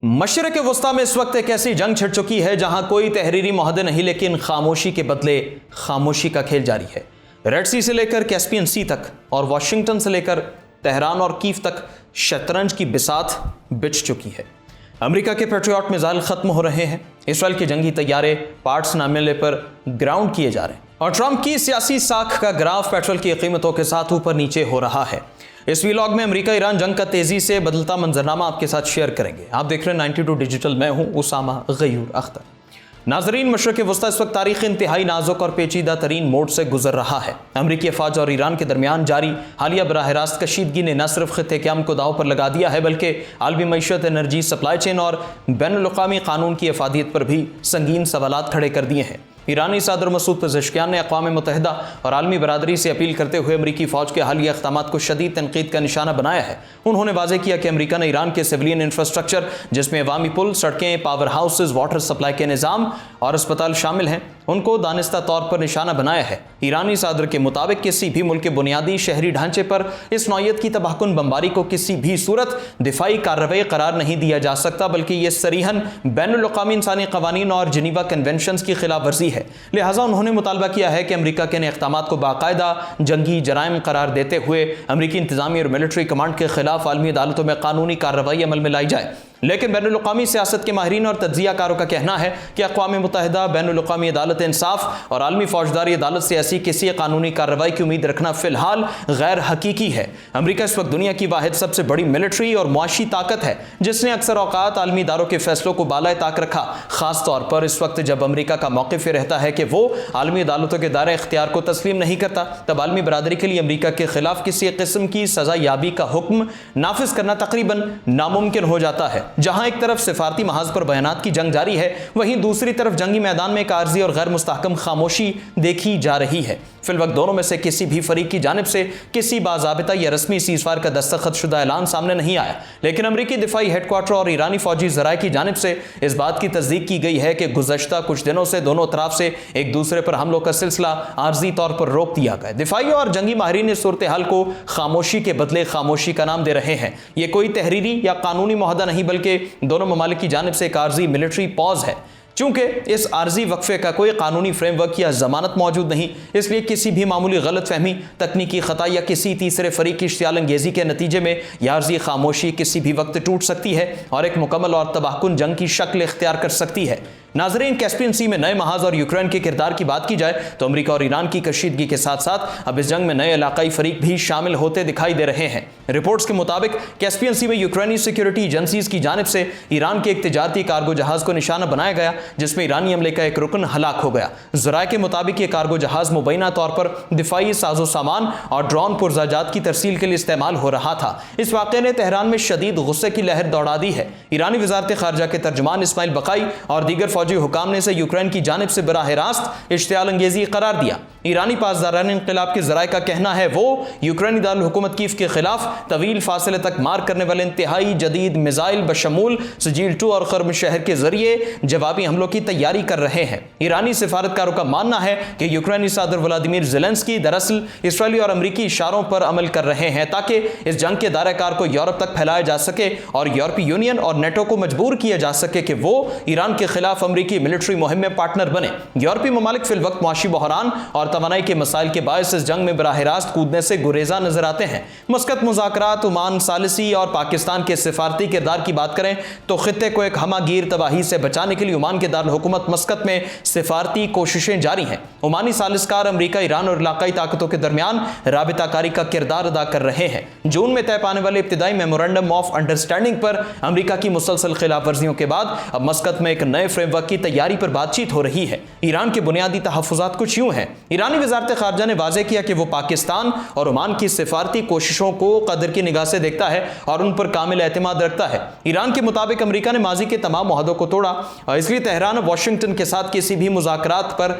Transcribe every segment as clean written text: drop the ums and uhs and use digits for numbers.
मशरिक़ वस्ता में इस वक्त एक ऐसी जंग छिड़ चुकी है जहां कोई तहरीरी मुआहदे नहीं, लेकिन खामोशी के बदले खामोशी का खेल जारी है। रेड सी से लेकर कैस्पियन सी तक और वाशिंगटन से लेकर तेहरान और कीव तक शतरंज की बिसात बिछ चुकी है। अमेरिका के पेट्रियट मिसाइल खत्म हो रहे हैं, इसराइल के जंगी तैयारे पार्ट्स न मिलने पर ग्राउंड किए जा रहे हैं और ट्रंप की सियासी साख का ग्राफ पेट्रोल की कीमतों के साथ ऊपर नीचे हो रहा है। इस वीलॉग में अमेरिका ईरान जंग का तेजी से बदलता मंजरनामा आपके साथ शेयर करेंगे। आप देख रहे हैं 92 डिजिटल, मैं हूं उसामा गयूर अख्तर। नाजरीन, मशरिक़ वस्ता इस वक्त तारीख इंतहाई नाजुक और पेचीदा तरीन मोड से गुजर रहा है। अमरीकी अफवाज और ईरान के दरमियान जारी हालिया बराह रास्त कशीदगी ने न सिर्फ खित्ते क़याम को दाव पर लगा दिया है, बल्कि आलमी मईशत, एनर्जी सप्लाई चेन और बैनुल-अक़वामी कानून की अफादियत पर भी संगीन सवालात खड़े कर दिए हैं। ईरानी सदर मसूद पेज़ेश्कियान ने अक़वाम मुत्तहिदा और आलमी बरादरी से अपील करते हुए अमरीकी फ़ौज के हालिया इक़दामात को शदीद तनकीद का निशाना बनाया है। उन्होंने वाज़ेह किया कि अमरीका ने ईरान के सिविलियन इंफ्रास्ट्रक्चर, जिसमें अवामी पुल, सड़कें, पावर हाउसेज, वाटर सप्लाई के निज़ाम और अस्पताल शामिल हैं, उनको दानिस्ता तौर पर निशाना बनाया है। ईरानी सदर के मुताबिक किसी भी मुल्क के बुनियादी शहरी ढांचे पर इस नौयत की तबाहकुन बमबारी को किसी भी सूरत दिफाई कार्रवाई करार नहीं दिया जा सकता, बल्कि यह सरीहन बैनुल-अक़वामी इंसानी क़वानीन और जिनीवा कन्वेंशंस की खिलाफ वर्जी है। लिहाजा उन्होंने मुतालबा किया है कि अमरीका के इन इक़दामात को बाकायदा जंगी जराइम करार देते हुए अमरीकी इंतजामी और मिलिट्री कमांड के खिलाफ आलमी अदालतों में कानूनी कार्रवाई अमल में लाई जाए। लेकिन बैनुल-अक़वामी सियासत के माहिरीन और तज्ज़ियाकारों का कहना है कि अक़वाम मुत्तहिदा, बैनुल-अक़वामी अदालत इंसाफ और आलमी फौजदारी अदालत से ऐसी किसी कानूनी कार्रवाई की उम्मीद रखना फिलहाल गैर हकीकी है। अमरीका इस वक्त दुनिया की वाहिद सबसे बड़ी मिलिट्री और मुआशी ताकत है, जिसने अक्सर औकात आलमी इदारों के फैसलों को बालाए ताक रखा। खास तौर पर इस वक्त जब अमरीका का मौक़िफ़ रहता है कि वो आलमी अदालतों के दायरे इख्तियार को तस्लीम नहीं करता, तब आलमी बरादरी के लिए अमरीका के खिलाफ किसी किस्म की सज़ा याबी का हुक्म नाफिज करना तकरीबन नामुमकिन हो जाता है। जहां एक तरफ सिफारती महाज पर बयानात की जंग जारी है, वहीं दूसरी तरफ जंगी मैदान में एक आर्जी और गैर मुस्तहकम खामोशी देखी जा रही है। फिलवक्त दोनों में से किसी भी फरीक की जानिब से किसी बाज़ाबिता या रस्मी सीज़फायर का दस्तखत शुदा ऐलान सामने नहीं आया, लेकिन अमरीकी दिफाई हेडक्वार्टर और ईरानी फौजी ज़राए की जानिब से इस बात की तस्दीक की गई है कि गुज़श्ता कुछ दिनों से दोनों तरफ से एक दूसरे पर हमलों का सिलसिला आर्जी तौर पर रोक दिया गया। दिफाई और जंगी माहिरीन इस सूरत हाल को खामोशी के बदले खामोशी का नाम दे रहे हैं। यह कोई तहरीरी या कानूनी मुआहदा नहीं, बल्कि दोनों ममालिक की जानिब से एक आर्जी मिलिट्री पॉज है। चूंकि इस आर्जी वक्फे का कोई कानूनी फ्रेमवर्क या जमानत मौजूद नहीं, इसलिए किसी भी मामूली गलत फहमी, तकनीकी खता या किसी तीसरे फरीक की इश्तियाल अंगेजी के नतीजे में यह आर्जी खामोशी किसी भी वक्त टूट सकती है और एक मुकम्मल और तबाहकुन जंग की शक्ल इख्तियार कर सकती है। नाजरीन, कैस्पियन सी में नए महाज और यूक्रेन के किरदार की बात की जाए तो अमेरिका और ईरान की कशीदगी के साथ साथ अब इस जंग में नए इलाकाई फरीक भी शामिल होते दिखाई दे रहे हैं। रिपोर्ट्स के मुताबिक कैस्पियन सी में यूक्रेनी सिक्योरिटी एजेंसीज की जानिब से ईरान के एक तिजारती कार्गो जहाज को निशाना बनाया गया, जिसमें ईरानी अमले का एक रुकन हलाक हो गया। ज़राए के मुताबिक यह कार्गो जहाज मुबैना तौर पर दिफाई साजो सामान और ड्रोन पुरजाजात की तरसील के लिए इस्तेमाल हो रहा था। इस वाक़े ने तेहरान में शदीद गुस्से की लहर दौड़ा दी है। ईरानी वज़ारत ख़ारजा के तर्जुमान इस्माइल बकाई और दीगर फौजी हुकाम ने इसे यूक्रेन की जानिब से बराह रास्त इश्तियाल अंगेजी करार दिया। ईरानी पासदारान इंक़िलाब के ज़राए का कहना है वो यूक्रेनी दारुल हुकूमत कीव के खिलाफ तवील फासले तक मार करने वाले इंतहाई जदीद मिसाइल बशमूल सजील 2 और खर्म शहर के जरिए जवाबी हमलों की तैयारी कर रहे हैं। ईरानी सिफारतकारों का मानना है कि यूक्रेनी सदर व्लादिमीर ज़ेलेंस्की दरअसल इसराइली और अमरीकी इशारों पर अमल कर रहे हैं ताकि इस जंग के दायरेकार को यूरोप तक फैलाया जा सके और यूरोपीय यूनियन और नेटो को मजबूर किया जा सके कि वो ईरान के खिलाफ अमरीकी मिलिट्री मुहिम में पार्टनर बने। यूरोपीय ममालिक फिल वक्त मुआशी बहरान और तवानाई के मसाइल के बायस इस जंग में बराह रास्त कूदने से गुरेजा नजर आते हैं। मस्कत मुज़ाकरात, ओमान सालिसी और पाकिस्तान के सिफारती किरदार की बात करें तो खित्ते को एक हमागीर तबाही से बचाने के लिए ओमान के दारुल हुकूमत मस्कत में सिफारती कोशिशें जारी हैं। ओमानी सालिसकार अमरीका, ईरान और इलाकाई ताकतों के दरमियान राबिताकारी का किरदार अदा कर रहे हैं। जून में तय पाने वाले इब्तिदाई मेमोरेंडम ऑफ अंडरस्टैंडिंग पर अमरीका की मुसलसल खिलाफ वर्जियों के बाद अब मस्कत में एक नए फ्रेमवर्क की तैयारी पर बातचीत हो रही है। ईरान के बुनियादी तहफ़्फ़ुज़ात कुछ यूं हैं। ईरानी वज़ारत ख़ारजा ने वाज़ेह किया कि वो पाकिस्तान और ओमान की सिफारती कोशिशों को कदर की निगाह से देखता है और उन पर कामिल एतमाद रखता है। ईरान के मुताबिक अमरीका ने माजी के तमाम मुआहदों को तोड़ा और इसलिए तेहरान वाशिंगटन के साथ किसी भी मुज़ाकरात पर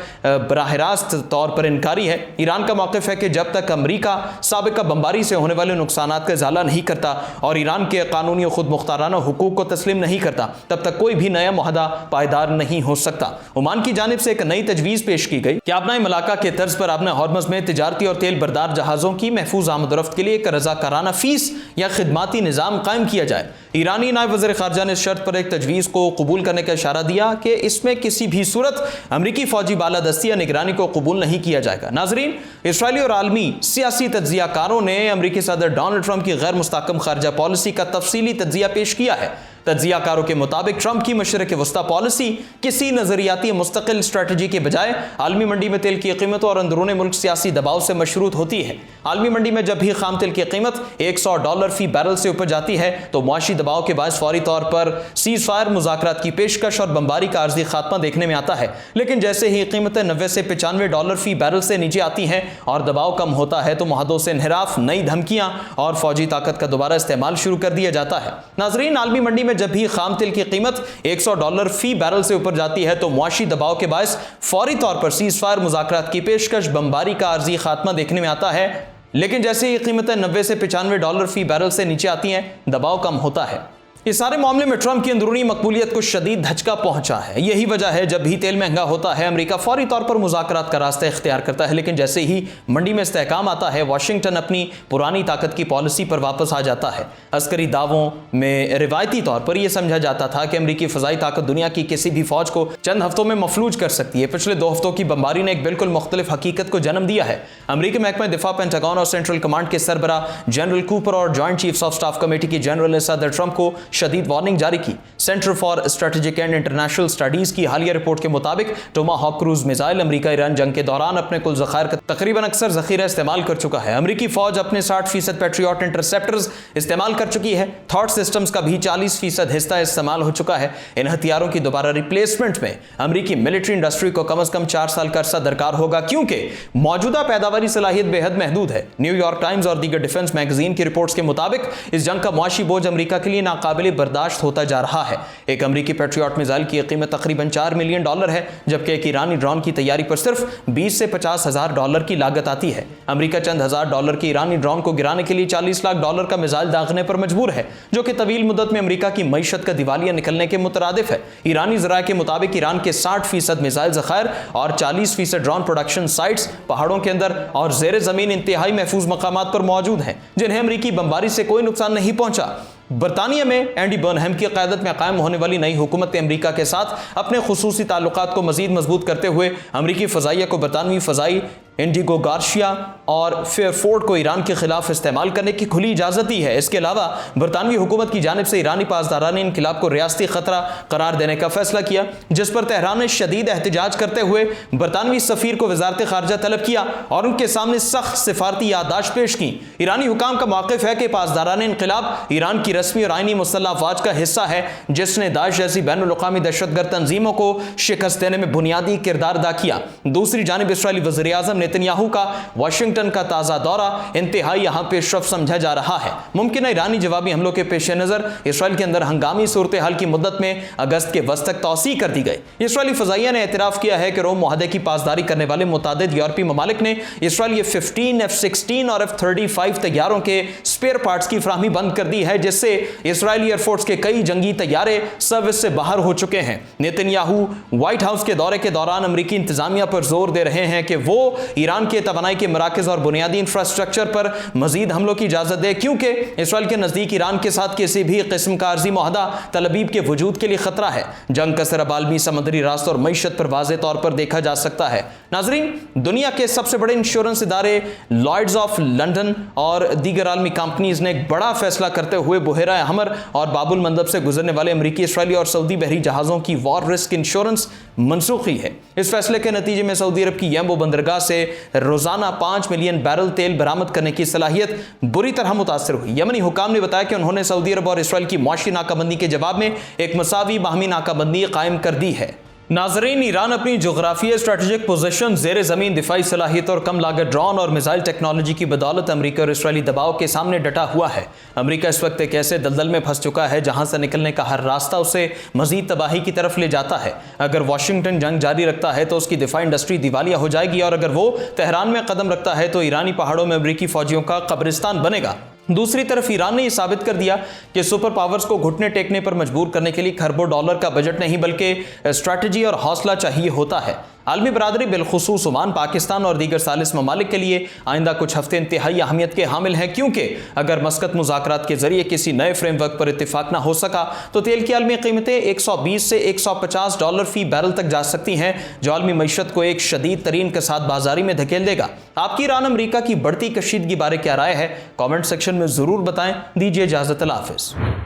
बराह रास्त तौर पर इनकारी है। ईरान का मौक़िफ़ है कि जब तक अमरीका साबिक़ा बमबारी से होने वाले नुकसानात का इज़ाला नहीं करता और ईरान के कानूनी और खुद मुख्ताराना हुकूक को तस्लीम नहीं करता, तब तक कोई भी नया मुआहदा पायदार गिरफ्तार नहीं हो सकता। ओमान की जानिब से एक नई तजवीज़ पेश की गई कि अपना मलाका के तर्ज पर अपने हॉर्मज़ में तिजारती और तेल बरदार जहाज़ों की महफूज आमदरफ्त के लिए एक रज़ाकाराना फीस या खिदमाती निज़ाम कायम किया जाए। ईरानी नायब वज़ीर ख़ारजा ने इस शर्त पर एक तजवीज़ को कबूल करने का इशारा दिया कि इसमें किसी भी सूरत अमरीकी फौजी बालादस्ती या निगरानी को कबूल नहीं किया जाएगा। नाज़रीन, इसराइली और आलमी सियासी तज्ज़ियाकारों ने अमरीकी सदर डोनाल्ड ट्रंप की गैर मुस्तहकम खारजा पॉलिसी का तफसीली तज्ज़िया पेश किया है। तज्ज़ियाकारों के मुताबिक ट्रंप की मशरिक़ वस्ता पॉलिसी किसी नजरियाती मुस्तकिल स्ट्रेटजी के बजाय आलमी मंडी में तेल की कीमतों और अंदरूनी मुल्क सियासी दबाव से मशरूत होती है। आलमी मंडी में जब भी खाम तेल की कीमत $100 फी बैरल से ऊपर जाती है तो मुआशी दबाव के बायस फौरी तौर पर सीज फायर, मुज़ाकरात की पेशकश और बमबारी का आर्जी खात्मा देखने में आता है। लेकिन जैसे ही कीमतें $90 से $95 फी बैरल से नीचे आती हैं और दबाव कम होता है तो मुआहदों से इन्हिराफ, नई धमकियां और फौजी ताकत का दोबारा इस्तेमाल शुरू कर दिया जाता है। नाज़रीन, आलमी मंडी में जब भी खाम तेल की कीमत $100 फी बैरल से ऊपर जाती है तो मुआशी दबाव के बायस फौरी तौर पर सीज फायर, मुज़ाकरात की पेशकश, बमबारी का आर्जी खात्मा देखने में आता है। लेकिन जैसे ही कीमतें $90 से $95 फी बैरल से नीचे आती हैं, दबाव कम होता है। इस सारे मामले में ट्रंप की अंदरूनी मकबूलियत को शदीद धचका पहुंचा है। यही वजह है जब भी तेल महंगा होता है अमेरिका फौरी तौर पर मुज़ाकरात का रास्ता इख्तियार करता है। लेकिन जैसे ही मंडी में इस्तेहकाम आता है, वाशिंगटन अपनी पुरानी ताकत की पॉलिसी पर वापस आ जाता है। अस्करी दावों में रिवायती तौर पर यह समझा जाता था कि अमेरिकी फ़ज़ाई ताकत दुनिया की किसी भी फौज को चंद हफ्तों में मफलूज कर सकती है। पिछले 2 हफ्तों की बमबारी ने एक बिल्कुल मुख्तलिफ हकीकत को जन्म दिया है। अमेरिकी महकमा दिफा, पेंटागन और सेंट्रल कमांड के सरबरा जनरल कूपर और joint chiefs of staff committee की जनरल ने सदर ट्रंप को शदीद वार्निंग जारी की। Centre for strategic and international studies की हालिया रिपोर्ट के मुताबिक Tomahawk cruise missile America Iran जंग के दौरान अपने कुल ज़खायर का तकरीबन अक्सर ज़खीरा इस्तेमाल कर चुका है। अमेरिकी फौज अपने 60% पैट्रियट इंटरसेप्टर्स इस्तेमाल कर चुकी है। थॉट सिस्टम्स का भी 40% हिस्सा इस्तेमाल हो चुका है। इन हथियारों की दोबारा रिप्लेसमेंट में अमेरिकी मिलिट्री इंडस्ट्री को कम अज कम 4 साल का अरसा दरकार होगा, क्योंकि मौजूदा पैदावारी सलाहियत बेहद महदूद है। न्यूयॉर्क टाइम्स और दीगर डिफेंस मैगजीन की रिपोर्ट्स के मुताबिक इस जंग का मुआशी बोझ अमेरिका के लिए नाकाबिले बर्दाश्त होता जा रहा है। एक अमेरिकी पैट्रियट मिसाइल की कीमत तकरीबन $4 मिलियन है, जबकि एक ईरानी ड्रोन की तैयारी पर सिर्फ $20 से $50,000 की लागत आती है। अमेरिका चंद $1,000 के ईरानी ड्रोन को गिराने के लिए $40 लाख का मिसाइल दागने पर मजबूर है, जो कि तवील मुद्दत में अमेरिका की मईशत का दिवालिया निकलने के मुतरादिफ है। ईरानी ज़राए के मुताबिक ईरान के 60% मिसाइल ज़खायर और 40% ड्रोन प्रोडक्शन साइट्स पहाड़ों के अंदर और ज़ेरे ज़मीन इंतहाई महफूज मकामात पर मौजूद हैं, जिन्हें अमेरिकी बमबारी से कोई नुकसान नहीं पहुंचा। बरतानिया में एंडी बर्नहम की क़यादत में कायम होने वाली नई हुकूमत अमेरिका के साथ अपने खुसूसी ताल्लुकात को मजीद मजबूत करते हुए अमेरिकी फ़ज़ाइया को बरतानवी फ़ज़ाई इंडिगो गार्शिया और फेयरफोर्ड को ईरान के खिलाफ इस्तेमाल करने की खुली इजाज़त दी है। इसके अलावा बरतानवी हुकूमत की जानिब से ईरानी पासदारान इनकलाब को रियासती ख़तरा करार देने का फैसला किया, जिस पर तेहरान ने शदीद एहतजाज करते हुए बरतानवी सफ़ीर को वज़ारत ख़ारजा तलब किया और उनके सामने सख्त सिफारती याददाश्त पेश की। ईरानी हुकाम का मौक़िफ़ है कि पासदारान इनकलाब ईरान की रस्मी और आइनी मुसल्लह अफ़वाज का हिस्सा है, जिसने दाइश जैसी बैनुल-अक़वामी दहशतगर्द तंजीमों को शिकस्त देने में बुनियादी किरदार अदा किया। दूसरी जानिब इसराइली वज़ीर-ए-आज़म नेतन्याहू का वाशिंगटन का ताज़ा दौरा इंतहाई यहाँ पेशरफ समझा जा रहा है। मुमकिन ईरानी जवाबी हमलों के पेश नज़र इसराइल के अंदर हंगामी सूरत हाल की मुद्दत में अगस्त के वस्त तक तौसी कर दी गई। इसराइली फ़ज़ाइया ने एतराफ़ किया है कि रोम मुआहदे की पासदारी करने वाले मुतादिद यूरोपीय ममालिक ने इसराइल F-15, F-16 और F-35 तैयारों के स्पेयर पार्ट्स की फराहमी बंद कर दी है, जिससे इसराइली एयरफोर्स के कई जंगी तैयारे सर्विस से बाहर हो चुके हैं। नेतन्याहू व्हाइट हाउस के दौरे के दौरान अमेरिकी इंतजामिया पर जोर दे रहे हैं कि वो ईरान के तवानाई के मराकज़ और बुनियादी इंफ्रास्ट्रक्चर पर मजीद हमलों की इजाज़त दे, क्योंकि इसराइल के नज़दीक ईरान के साथ किसी भी किस्म का आर्जी मुआहदा तलबीब के वजूद के लिए खतरा है। जंग का असर आलमी समुद्री रास्ते और मईशत पर वाज़े तौर पर देखा जा सकता है। नाज़रीन, दुनिया के सबसे बड़े इंश्योरेंस इदारे लॉयड्स ऑफ लंदन और दीगर आलमी कंपनीज ने एक बड़ा फैसला करते हुए बुहेरा हमर और बाबुल मंदब से गुजरने वाले अमेरिकी, इसराइली और सऊदी बहरी जहाज़ों की वॉर रिस्क इंश्योरेंस मनसूख की है। इस फैसले के नतीजे में सऊदी अरब की यम्बो बंदरगाह से रोजाना 5 मिलियन बैरल तेल बरामद करने की सलाहियत बुरी तरह मुतासर हुई। यमनी हुकाम ने बताया कि उन्होंने सऊदी अरब और इसराइल की मुआशी नाकाबंदी के जवाब में एक मसावी बाहमी नाकाबंदी कायम कर दी है। नाजरीन, ईरान अपनी जोग्राफिया स्ट्रेटेजिक पोजीशन, ज़ेर ज़मीन दिफाई सलाहियत और कम लागत ड्रोन और मिसाइल टेक्नोलॉजी की बदौलत अमेरिका और इसराइली दबाव के सामने डटा हुआ है। अमेरिका इस वक्त एक ऐसे दलदल में फंस चुका है जहां से निकलने का हर रास्ता उसे मजीद तबाही की तरफ ले जाता है। अगर वाशिंगटन जंग जारी रखता है तो उसकी दिफाई इंडस्ट्री दिवालिया हो जाएगी, और अगर वो तेहरान में कदम रखता है तो ईरानी पहाड़ों में अमेरिकी फौजियों का कब्रिस्तान बनेगा। दूसरी तरफ ईरान ने यह साबित कर दिया कि सुपर पावर्स को घुटने टेकने पर मजबूर करने के लिए खरबों डॉलर का बजट नहीं बल्कि स्ट्रैटेजी और हौसला चाहिए होता है। आलमी बरादरी बिलखुसूस ओमान, पाकिस्तान और दीगर सालिस ममालिक के लिए आइंदा कुछ हफ्ते इंतहाई अहमियत के हामिल हैं, क्योंकि अगर मस्कत मुज़ाकरात के जरिए किसी नए फ्रेमवर्क पर इत्तेफाक ना हो सका तो तेल की आलमी कीमतें 120 से 150 डॉलर फी बैरल तक जा सकती हैं, जो आलमी मईशत को एक शदीद तरीन के साथ बाजारी में धकेल देगा। आपकी ईरान अमरीका की बढ़ती कशीदगी बारे क्या राय है? कॉमेंट सेक्शन में जरूर बताएं। दीजिए इजाजत, अल्लाह हाफिज़।